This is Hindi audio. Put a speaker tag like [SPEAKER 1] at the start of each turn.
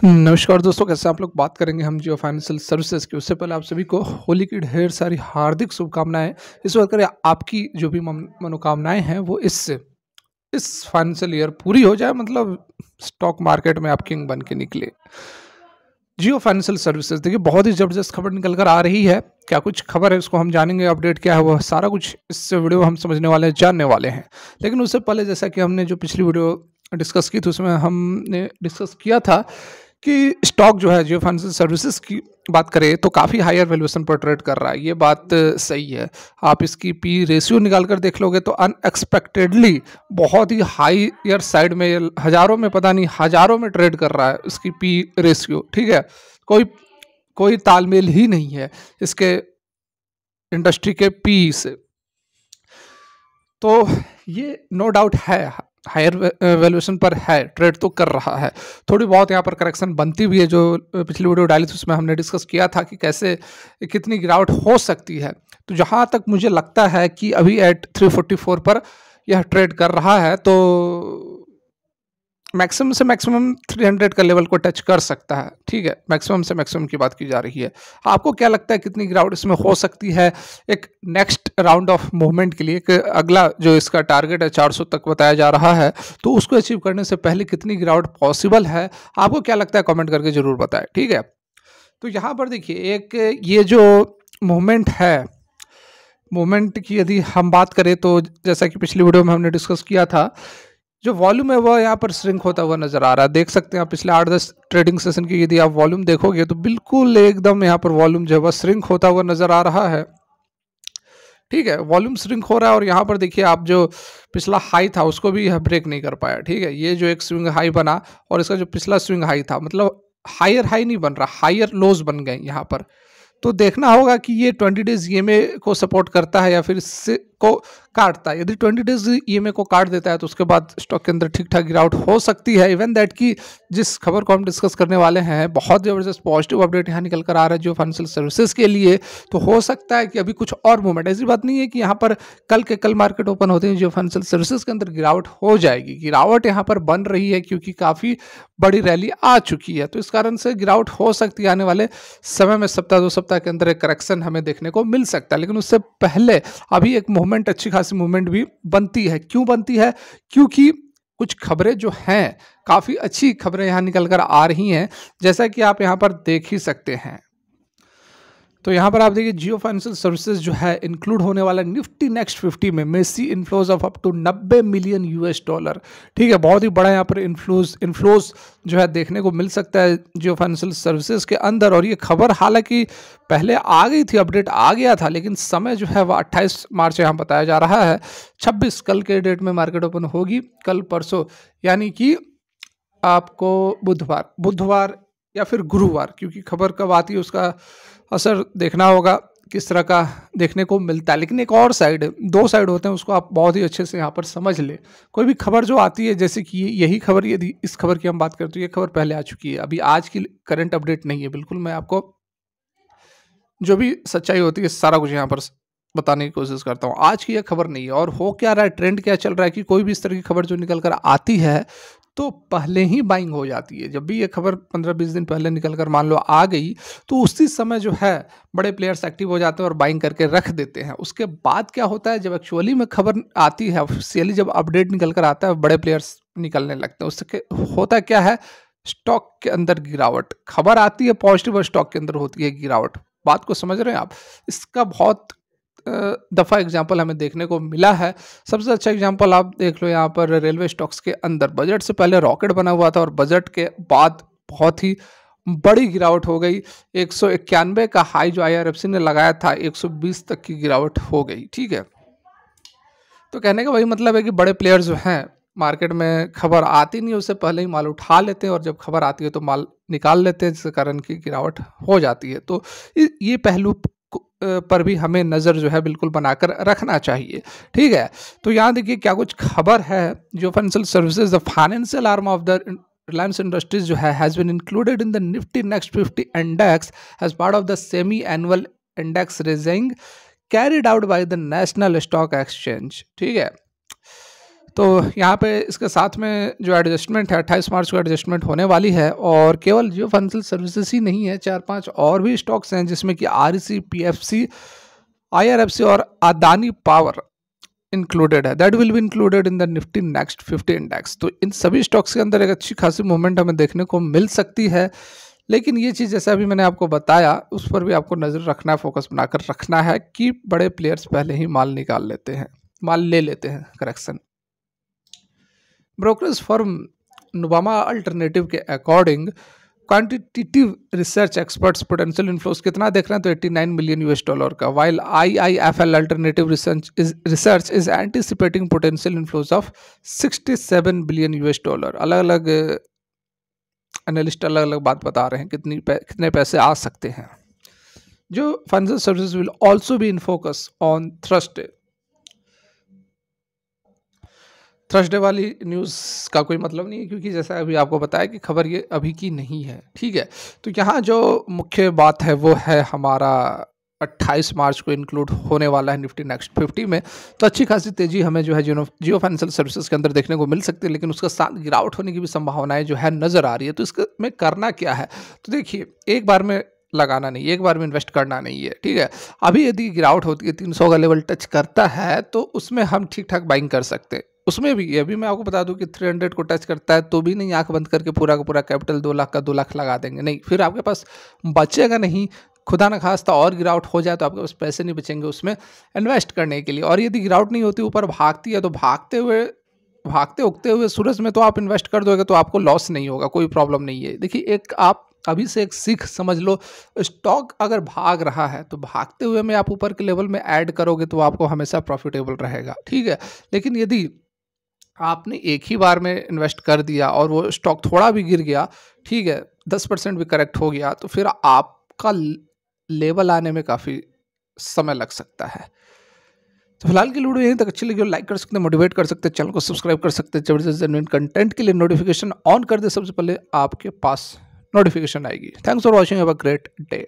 [SPEAKER 1] नमस्कार दोस्तों, कैसे आप लोग। बात करेंगे हम जियो फाइनेंशियल सर्विसेज की। उससे पहले आप सभी को होली की ढेर सारी हार्दिक शुभकामनाएं। इस वक्त करें आपकी जो भी मनोकामनाएं हैं वो इस फाइनेंशियल ईयर पूरी हो जाए, मतलब स्टॉक मार्केट में आप किंग बन के निकले। जियो फाइनेंशियल सर्विसेज देखिए, बहुत ही जबरदस्त खबर निकल कर आ रही है। क्या कुछ खबर है उसको हम जानेंगे, अपडेट क्या है वो सारा कुछ इस वीडियो हम समझने वाले हैं, जानने वाले हैं। लेकिन उससे पहले जैसा कि हमने जो पिछली वीडियो डिस्कस की थी उसमें हमने डिस्कस किया था कि स्टॉक जो है जियो फाइनेंशियल सर्विसेज की बात करें तो काफ़ी हायर वैल्यूएशन पर ट्रेड कर रहा है। ये बात सही है। आप इसकी पी रेशियो निकाल कर देख लोगे तो अनएक्सपेक्टेडली बहुत ही हाईयर साइड में, हज़ारों में, पता नहीं हज़ारों में ट्रेड कर रहा है इसकी पी रेशियो। ठीक है, कोई कोई तालमेल ही नहीं है इसके इंडस्ट्री के पी से। तो ये नो डाउट है हायर वैल्यूएशन पर है, ट्रेड तो कर रहा है। थोड़ी बहुत यहाँ पर करेक्शन बनती हुई है। जो पिछली वीडियो डाली थी उसमें हमने डिस्कस किया था कि कैसे कितनी गिरावट हो सकती है। तो जहाँ तक मुझे लगता है कि अभी एट 344 पर यह ट्रेड कर रहा है, तो मैक्सिमम से मैक्सिमम 300 का लेवल को टच कर सकता है। ठीक है, मैक्सिमम से मैक्सिमम की बात की जा रही है। आपको क्या लगता है कितनी गिरावट इसमें हो सकती है एक नेक्स्ट राउंड ऑफ मूवमेंट के लिए? एक अगला जो इसका टारगेट है 400 तक बताया जा रहा है, तो उसको अचीव करने से पहले कितनी गिरावट पॉसिबल है? आपको क्या लगता है कमेंट करके जरूर बताएं। ठीक है, तो यहाँ पर देखिए, एक ये जो मूवमेंट है, मूवमेंट की यदि हम बात करें तो जैसा कि पिछली वीडियो में हमने डिस्कस किया था, जो वॉल्यूम है वह यहाँ पर श्रिंक होता हुआ नजर आ रहा है। देख सकते हैं आप पिछले 8-10 ट्रेडिंग सेशन की यदि आप वॉल्यूम देखोगे तो बिल्कुल एकदम यहाँ पर वॉल्यूम जो है वह श्रिंक होता हुआ नजर आ रहा है। ठीक है, वॉल्यूम श्रिंक हो रहा है और यहाँ पर देखिए आप जो पिछला हाई था उसको भी यह ब्रेक नहीं कर पाया। ठीक है, ये जो एक स्विंग हाई बना और इसका जो पिछला स्विंग हाई था, मतलब हायर हाई नहीं बन रहा, हायर लोज बन गए यहाँ पर। तो देखना होगा कि ये 20 डेज ईएमए को सपोर्ट करता है या फिर इससे को काटता है। यदि 20 डेज ईएमए को काट देता है तो उसके बाद स्टॉक के अंदर ठीक ठाक गिरावट हो सकती है। इवन दैट की जिस खबर को हम डिस्कस करने वाले हैं, बहुत ज़बरदस्त पॉजिटिव अपडेट यहाँ निकल कर आ रहा है जो फाइनेंशियल सर्विसेज के लिए। तो हो सकता है कि अभी कुछ और मूवमेंट, ऐसी बात नहीं है कि यहाँ पर कल मार्केट ओपन होते हैं जो फाइनेंशियल सर्विसेज के अंदर गिरावट हो जाएगी। गिरावट यहाँ पर बन रही है क्योंकि काफ़ी बड़ी रैली आ चुकी है, तो इस कारण से गिरावट हो सकती है। आने वाले समय में सप्ताह 2 सप्ताह के अंदर एक करेक्शन हमें देखने को मिल सकता है, लेकिन उससे पहले अभी एक मूवमेंट, अच्छी खासी मूवमेंट भी बनती है। क्यों बनती है? क्योंकि कुछ खबरें जो हैं, काफ़ी अच्छी खबरें यहाँ निकल कर आ रही हैं, जैसा कि आप यहाँ पर देख ही सकते हैं। तो यहाँ पर आप देखिए, जियो फाइनेंशियल सर्विसेज जो है इंक्लूड होने वाला निफ्टी नेक्स्ट 50 में massive inflows of up to 90 million $। ठीक है, बहुत ही बड़ा यहाँ पर इन्फ्लोज जो है देखने को मिल सकता है जियो फाइनेंशियल सर्विसेज के अंदर। और ये खबर हालांकि पहले आ गई थी, अपडेट आ गया था, लेकिन समय जो है वह 28 मार्च यहाँ बताया जा रहा है। 26 कल के डेट में मार्केट ओपन होगी, कल परसों, यानी कि आपको बुधवार या फिर गुरुवार, क्योंकि खबर कब आती है उसका असर देखना होगा किस तरह का देखने को मिलता है। लेकिन एक और साइड, 2 साइड होते हैं, उसको आप बहुत ही अच्छे से यहाँ पर समझ ले। कोई भी खबर जो आती है, जैसे कि यही खबर, यदि इस खबर की हम बात करें तो ये खबर पहले आ चुकी है, अभी आज की करंट अपडेट नहीं है। बिल्कुल मैं आपको जो भी सच्चाई होती है सारा कुछ यहाँ पर बताने की कोशिश करता हूँ। आज की यह खबर नहीं है। और हो क्या रहा है, ट्रेंड क्या चल रहा है कि कोई भी इस तरह की खबर जो निकल कर आती है तो पहले ही बाइंग हो जाती है। जब भी ये खबर 15-20 दिन पहले निकल कर मान लो आ गई, तो उसी समय जो है बड़े प्लेयर्स एक्टिव हो जाते हैं और बाइंग करके रख देते हैं। उसके बाद क्या होता है, जब एक्चुअली में खबर आती है, ऑफिशियली जब अपडेट निकल कर आता है, बड़े प्लेयर्स निकलने लगते हैं। उससे होता क्या है, स्टॉक के अंदर गिरावट। खबर आती है पॉजिटिव और स्टॉक के अंदर होती है गिरावट। बात को समझ रहे हैं आप? इसका बहुत दफ़ा एग्जाम्पल हमें देखने को मिला है। सबसे अच्छा एग्जाम्पल आप देख लो यहाँ पर रेलवे स्टॉक्स के अंदर। बजट से पहले रॉकेट बना हुआ था और बजट के बाद बहुत ही बड़ी गिरावट हो गई। 191 का हाई जो IRFC ने लगाया था, 120 तक की गिरावट हो गई। ठीक है, तो कहने का वही मतलब है कि बड़े प्लेयर्स जो हैं मार्केट में, खबर आती नहीं उससे पहले ही माल उठा लेते हैं और जब खबर आती है तो माल निकाल लेते हैं, जिसके कारण की गिरावट हो जाती है। तो ये पहलू पर भी हमें नज़र जो है बिल्कुल बनाकर रखना चाहिए। ठीक है, तो यहाँ देखिए क्या कुछ खबर है। जो financial services, the financial arm of the Reliance industries जो है has been included in the Nifty next 50 index as part of the semi annual index rejig carried out by the National Stock Exchange. ठीक है, तो यहाँ पे इसके साथ में जो एडजस्टमेंट है 28 मार्च को एडजस्टमेंट होने वाली है, और केवल जियो फाइनेंशियल सर्विसेज ही नहीं है, 4-5 और भी स्टॉक्स हैं जिसमें कि आरईसी, पीएफसी, आईआरएफसी और अदानी पावर इंक्लूडेड है। That will be included in the Nifty next 50 index. तो इन सभी स्टॉक्स के अंदर एक अच्छी खासी मूवमेंट हमें देखने को मिल सकती है, लेकिन ये चीज़ जैसा अभी मैंने आपको बताया उस पर भी आपको नज़र रखना है, फोकस बनाकर रखना है कि बड़े प्लेयर्स पहले ही माल निकाल लेते हैं, माल ले लेते हैं। Correction, brokerage firm Nuvama alternative के according quantitative research experts potential inflows कितना देख रहे हैं, तो 89 मिलियन यूएस डॉलर का, while IIFL alternative research is anticipating potential inflows of 67 billion US dollar. अलग अलग एनालिस्ट अलग अलग बात बता रहे हैं कितने पैसे आ सकते हैं। जो financial services will also be in focus on Thursday वाली न्यूज़ का कोई मतलब नहीं है, क्योंकि जैसा अभी आपको बताया कि खबर ये अभी की नहीं है। ठीक है, तो यहाँ जो मुख्य बात है वो है हमारा 28 मार्च को इंक्लूड होने वाला है निफ्टी नेक्स्ट 50 में। तो अच्छी खासी तेजी हमें जो है जियो फाइनेंशियल सर्विसेज के अंदर देखने को मिल सकती है, लेकिन उसका साथ गिरावट होने की भी संभावनाएं जो है नज़र आ रही है। तो इसमें करना क्या है, तो देखिए एक बार में लगाना नहीं, एक बार में इन्वेस्ट करना नहीं है। ठीक है, अभी यदि गिरावट होती है 300 का लेवल टच करता है तो उसमें हम ठीक ठाक बाइंग कर सकते हैं। उसमें भी अभी मैं आपको बता दूं कि 300 को टच करता है तो भी नहीं आंख बंद करके पूरा का पूरा कैपिटल 2 लाख का 2 लाख लगा देंगे, नहीं, फिर आपके पास बचेगा नहीं। खुदा न खास्ता और गिरावट हो जाए तो आपके पास पैसे नहीं बचेंगे उसमें इन्वेस्ट करने के लिए। और यदि गिरावट नहीं होती, ऊपर भागती है, तो भागते उगते हुए सूरज में तो आप इन्वेस्ट कर दोगे तो आपको लॉस नहीं होगा, कोई प्रॉब्लम नहीं है। देखिए एक आप अभी से एक सीख समझ लो, स्टॉक अगर भाग रहा है तो भागते हुए में आप ऊपर के लेवल में ऐड करोगे तो आपको हमेशा प्रॉफिटेबल रहेगा। ठीक है, लेकिन यदि आपने एक ही बार में इन्वेस्ट कर दिया और वो स्टॉक थोड़ा भी गिर गया, ठीक है, 10% भी करेक्ट हो गया, तो फिर आपका लेवल आने में काफ़ी समय लग सकता है। तो फिलहाल की वीडियो यहीं तक अच्छी लगी, लाइक कर सकते हैं, मोटिवेट कर सकते हैं, चैनल को सब्सक्राइब कर सकते हैं। जबरदस्त जेन्युइन कंटेंट के लिए नोटिफिकेशन ऑन कर दे, सबसे पहले आपके पास नोटिफिकेशन आएगी। Thanks for watching, have a great day.